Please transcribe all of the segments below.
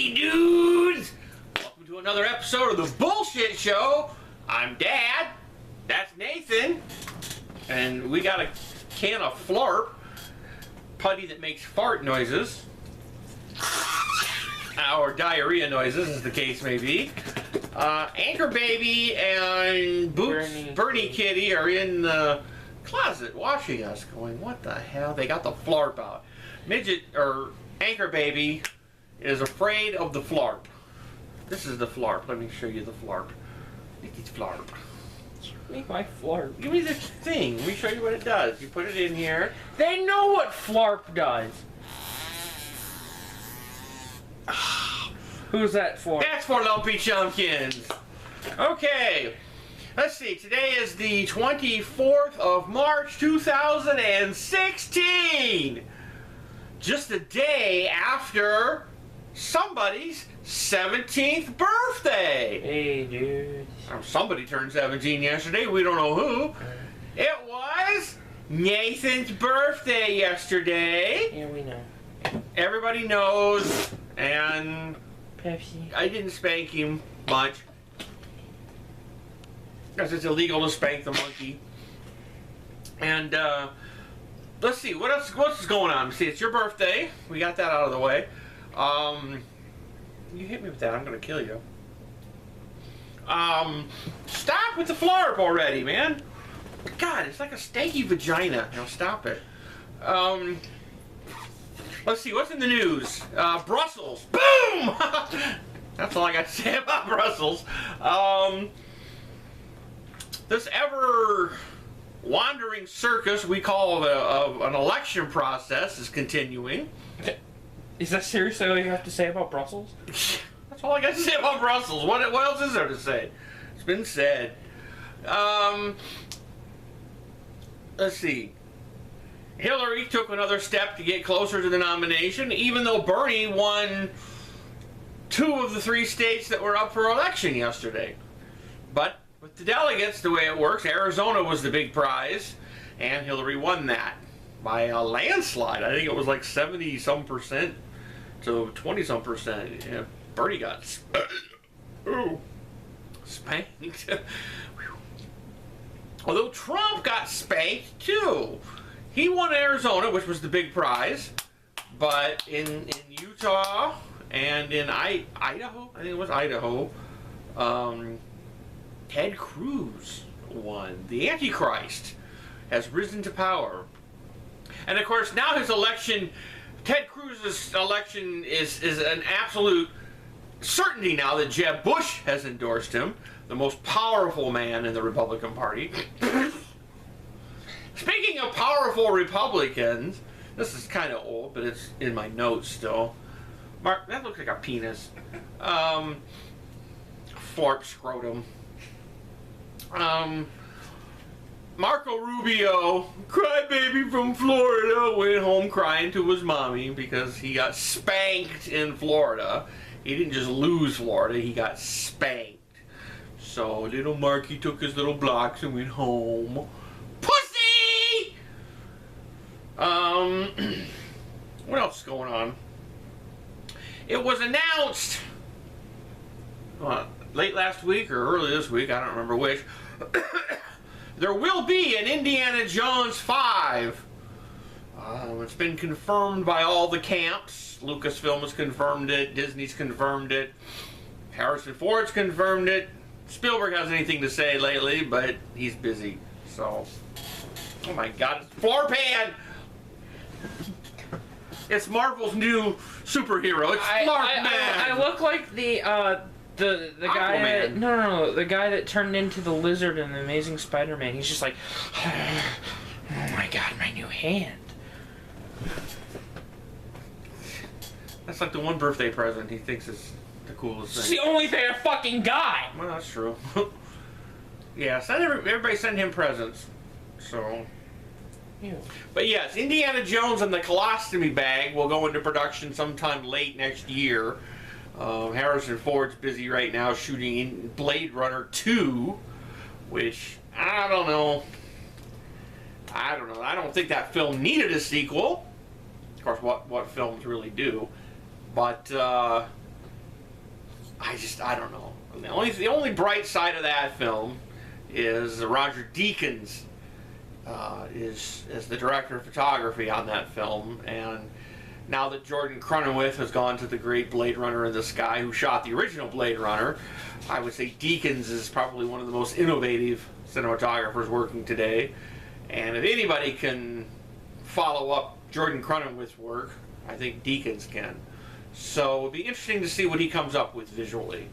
Hey dudes! Welcome to another episode of the Bullshit Show. I'm Dad. That's Nathan. And we got a can of Flarp, putty that makes fart noises. Or diarrhea noises, as the case may be. Anchor Baby and Boots, Bernie Kitty are in the closet watching us going, what the hell? They got the Flarp out. Midget, or Anchor Baby, is afraid of the Flarp. This is the Flarp. Let me show you the Flarp. Look at Flarp. Make my Flarp. Give me this thing. Let me show you what it does. You put it in here. They know what Flarp does. Who's that for? That's for Lumpy Chumpkins. Okay. Let's see. Today is the 24th of March, 2016. Just a day after somebody's 17th birthday. Hey, dude. Somebody turned 17 yesterday. We don't know who. It was Nathan's birthday yesterday. Yeah, we know. Everybody knows. And Pepsi. I didn't spank him much, because it's illegal to spank the monkey. And let's see, what's going on? See, it's your birthday. We got that out of the way. You hit me with that, I'm gonna kill you. Stop with the Flarp already, man. God, it's like a stanky vagina. Now stop it. Let's see, what's in the news? Brussels. Boom! That's all I got to say about Brussels. This ever-wandering circus we call an election process is continuing. Is that seriously all you have to say about Brussels? That's all I got to say about Brussels. What else is there to say? It's been said. Let's see. Hillary took another step to get closer to the nomination, even though Bernie won 2 of the 3 states that were up for election yesterday. But with the delegates, the way it works, Arizona was the big prize, and Hillary won that by a landslide. I think it was like 70-some% to 20-some%. Yeah, Bernie got spanked. Although Trump got spanked too. He won Arizona, which was the big prize, but in Utah and in Idaho, I think it was Idaho, Ted Cruz won. The Antichrist has risen to power. And of course, now his election, Ted Cruz's election is an absolute certainty now that Jeb Bush has endorsed him, the most powerful man in the Republican Party. Speaking of powerful Republicans, this is kind of old, but it's in my notes still. Mark, that looks like a penis. Flarp scrotum. Marco Rubio, crybaby from Florida, went home crying to his mommy because he got spanked in Florida. He didn't just lose Florida, he got spanked. So little Marky took his little blocks and went home. Pussy! What else is going on? It was announced late last week or early this week, I don't remember which. There will be an Indiana Jones 5. It's been confirmed by all the camps. Lucasfilm has confirmed it. Disney's confirmed it. Harrison Ford's confirmed it. Spielberg hasn't anything to say lately, but he's busy. So, oh my God, it's Flarpan! It's Marvel's new superhero. It's Flarp Man. I look like the guy that the guy that turned into the lizard in the Amazing Spider-Man. He's just like, oh my God, my new hand. That's like the one birthday present he thinks is the coolest thing. It's the only thing I fucking got. Well, that's true. Yeah, everybody send him presents. So. Ew. But yes, Indiana Jones and the Colostomy Bag will go into production sometime late next year. Harrison Ford's busy right now shooting in Blade Runner 2, which I don't know. I don't think that film needed a sequel. Of course, what films really do. But I don't know. The only bright side of that film is Roger Deakins is the director of photography on that film, and now that Jordan Cronenweth has gone to the great Blade Runner in the Sky, who shot the original Blade Runner, I would say Deakins is probably one of the most innovative cinematographers working today. And if anybody can follow up Jordan Cronenweth's work, I think Deakins can. So it'll be interesting to see what he comes up with visually.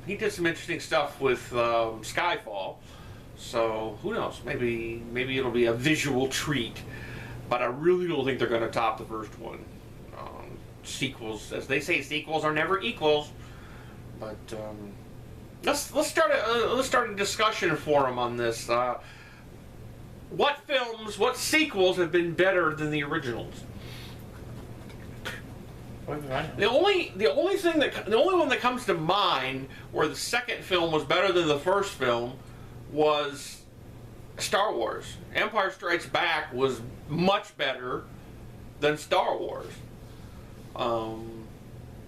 He did some interesting stuff with Skyfall, so who knows? Maybe it'll be a visual treat. But I really don't think they're going to top the first one. Sequels, as they say, sequels are never equals. But let's start a discussion forum on this. What sequels have been better than the originals? The only one that comes to mind where the second film was better than the first film was Star Wars. Empire Strikes Back was much better than Star Wars. Of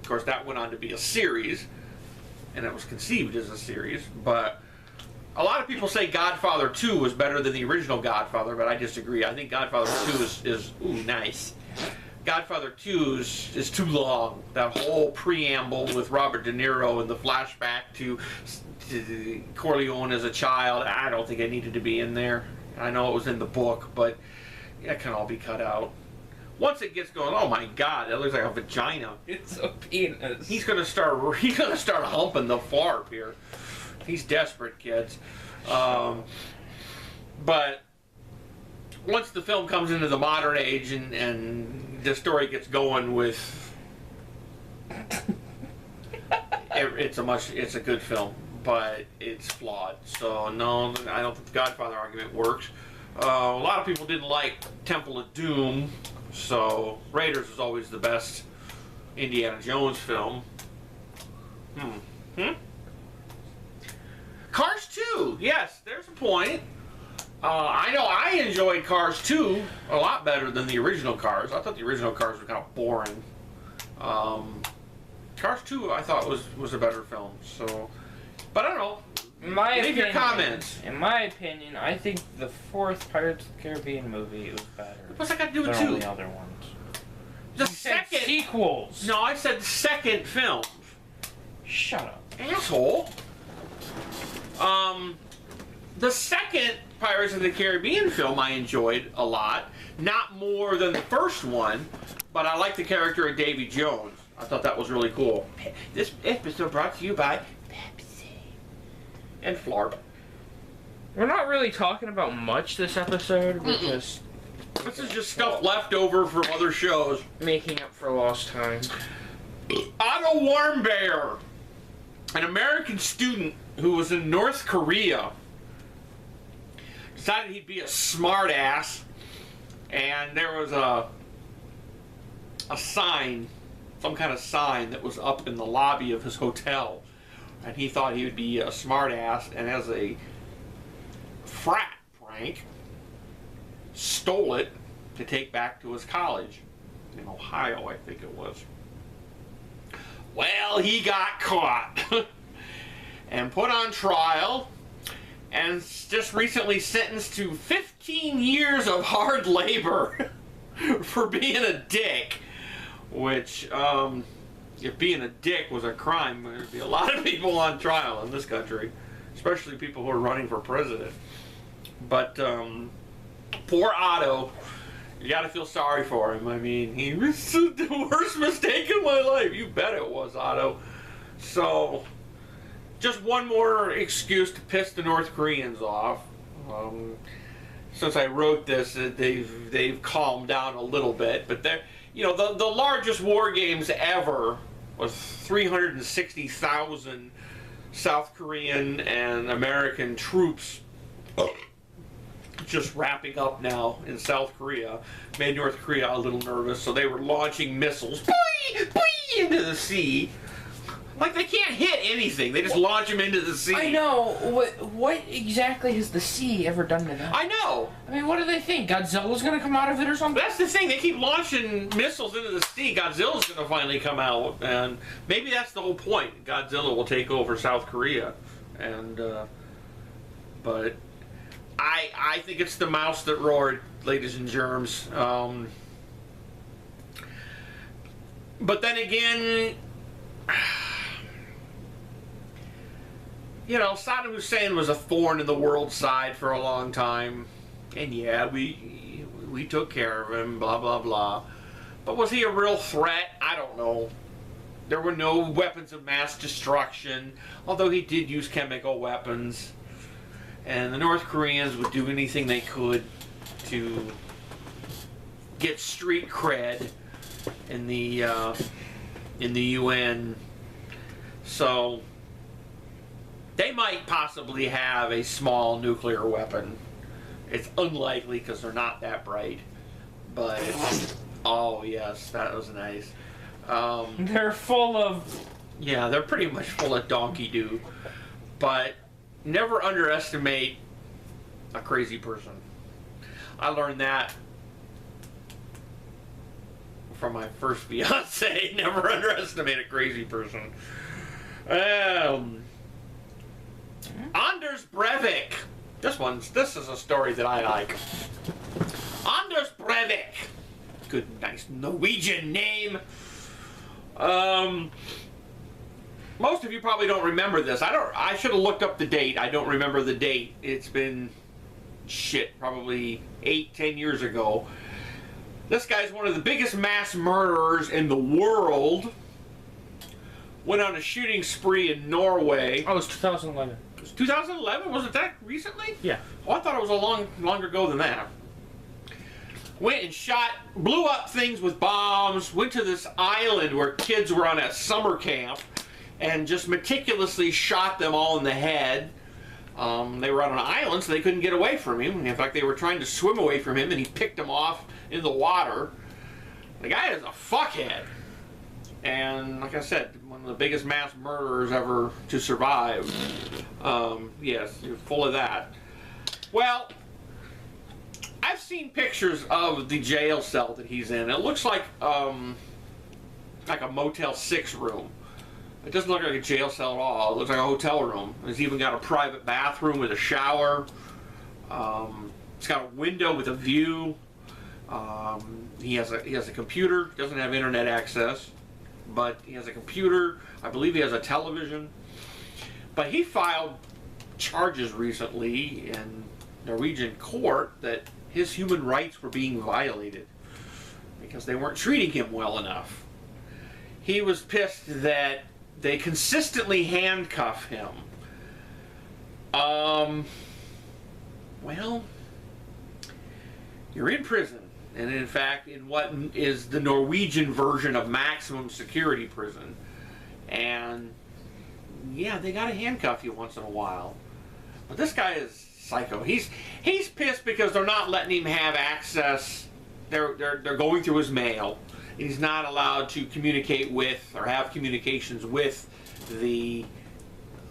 course, that went on to be a series, and it was conceived as a series, but a lot of people say Godfather 2 was better than the original Godfather, but I disagree. I think Godfather 2 is nice. Godfather 2 is too long. That whole preamble with Robert De Niro and the flashback to Corleone as a child, I don't think it needed to be in there. I know it was in the book, but it can all be cut out. Once it gets going, oh my God, that looks like a vagina. It's a penis. He's gonna start humping the Flarp here. He's desperate, kids. But once the film comes into the modern age and the story gets going with, it's a good film, but it's flawed. So no, I don't think the Godfather argument works. A lot of people didn't like Temple of Doom, so Raiders was always the best Indiana Jones film. Cars 2, yes, there's a point. I know I enjoyed Cars 2 a lot better than the original Cars. I thought the original Cars were kind of boring. Cars 2 I thought was a better film. So, but I don't know. Leave your comments. In my opinion, I think the fourth Pirates of the Caribbean movie was better. What's that got to do with than 2? all the other ones. The You said second sequels. No, I said second film. Shut up. Asshole. The second Pirates of the Caribbean film I enjoyed a lot. Not more than the first one, but I like the character of Davy Jones. I thought that was really cool. This episode brought to you by Pepsi and Flarp. We're not really talking about much this episode. We're just This is just stuff left over from other shows. making up for lost time. Otto Warmbier, an American student who was in North Korea, decided he'd be a smart-ass, and there was a sign, some kind of sign that was up in the lobby of his hotel, and he thought he would be a smart-ass, and as a frat prank, stole it to take back to his college in Ohio, I think it was. Well, he got caught and put on trial and just recently sentenced to 15 years of hard labor for being a dick. Which, if being a dick was a crime, there'd be a lot of people on trial in this country, especially people who are running for president. But poor Otto, you gotta feel sorry for him. I mean, he was the worst mistake of my life. You bet it was, Otto. So, just one more excuse to piss the North Koreans off. Since I wrote this, they've calmed down a little bit, but they're, you know, the largest war games ever was 360,000 South Korean and American troops just wrapping up now in South Korea. Made North Korea a little nervous, so they were launching missiles into the sea. Like, they can't hit anything. They just launch them into the sea. I know. What exactly has the sea ever done to them? I know. I mean, what do they think? Godzilla's gonna come out of it or something? That's the thing. They keep launching missiles into the sea. Godzilla's going to finally come out. And maybe that's the whole point. Godzilla will take over South Korea. And, but I think it's the mouse that roared, ladies and germs. But then again, you know, Saddam Hussein was a thorn in the world's side for a long time. And yeah, we took care of him, blah, blah, blah. But was he a real threat? I don't know. There were no weapons of mass destruction, although he did use chemical weapons. And the North Koreans would do anything they could to get street cred in the UN. So they might possibly have a small nuclear weapon. It's unlikely because they're not that bright. But oh yes, that was nice. They're full of... Yeah, they're pretty much full of donkey doo. But never underestimate a crazy person. I learned that from my first fiance. Never underestimate a crazy person. Anders Breivik. This is a story that I like. Anders Breivik. Good, nice Norwegian name. Most of you probably don't remember this. I should have looked up the date. I don't remember the date. It's been probably 8-10 years ago. This guy's one of the biggest mass murderers in the world. Went on a shooting spree in Norway. Oh, it was 2011. It was 2011? Was it that recently? Yeah. Oh, I thought it was a longer ago than that. Went and blew up things with bombs, went to this island where kids were on a summer camp, and just meticulously shot them all in the head. They were on an island, so they couldn't get away from him. In fact, they were trying to swim away from him, and he picked them off in the water. The guy is a fuckhead. And like I said, one of the biggest mass murderers ever to survive. Yes, you're full of that. Well, I've seen pictures of the jail cell that he's in. It looks like a Motel 6 room. It doesn't look like a jail cell at all. It looks like a hotel room. It's even got a private bathroom with a shower. It's got a window with a view. He has a computer. Doesn't have internet access, but he has a computer. I believe he has a television. But he filed charges recently in Norwegian court that his human rights were being violated because they weren't treating him well enough. He was pissed that they consistently handcuff him. Well, you're in prison, and in fact, in what is the Norwegian version of maximum security prison. And yeah, they gotta handcuff you once in a while. But this guy is psycho. He's pissed because they're not letting him have access. They're going through his mail. He's not allowed to communicate with or have communications with the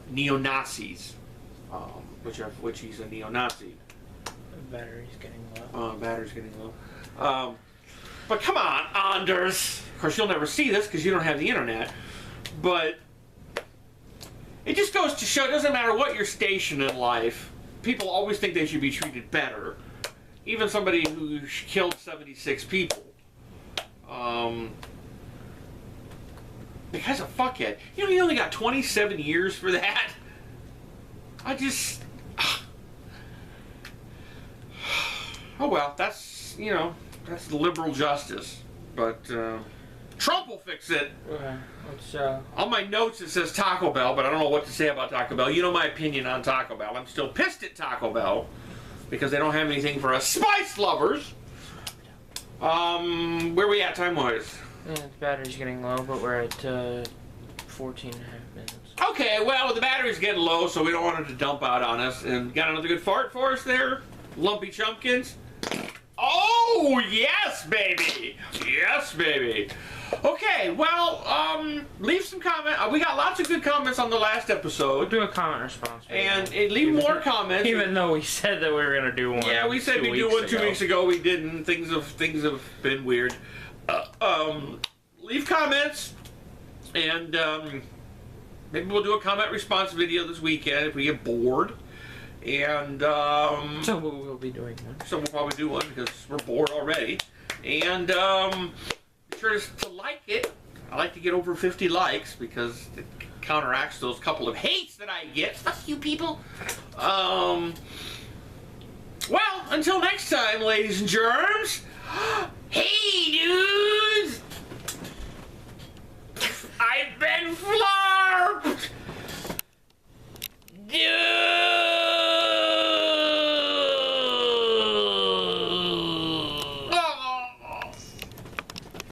neo-Nazis, which he's a neo-Nazi. Battery's getting low. Battery's getting low. But come on, Anders. Of course, you'll never see this because you don't have the internet. But it just goes to show, it doesn't matter what your station in life, people always think they should be treated better. Even somebody who killed 76 people. The guy's a fuckhead. You know, he only got 27 years for that. I just... Oh well, that's, you know, that's liberal justice. But, Trump will fix it. On my notes it says Taco Bell, but I don't know what to say about Taco Bell. You know my opinion on Taco Bell. I'm still pissed at Taco Bell because they don't have anything for us spice lovers. Where we at time-wise? The battery's getting low, but we're at 14 and a half minutes. Okay, well, the battery's getting low, so we don't want it to dump out on us. And got another good fart for us there? Lumpy Chumpkins? Oh, yes, baby! Yes, baby! Okay, Okay, well, leave some comment. We got lots of good comments on the last We'll episode. do a comment response. And leave more comments. Even though we said that we were gonna do one. Yeah, we said we'd do one 2 weeks ago. We didn't. Things have been weird. Leave comments, and maybe we'll do a comment response video this weekend if we get bored. And so we'll be doing one. So we'll probably do one because we're bored already. And be sure to like it. I like to get over 50 likes because it counteracts those couple of hates that I get. Fuck you people. Well, until next time, ladies and germs. Hey, dudes! I've been Flarp!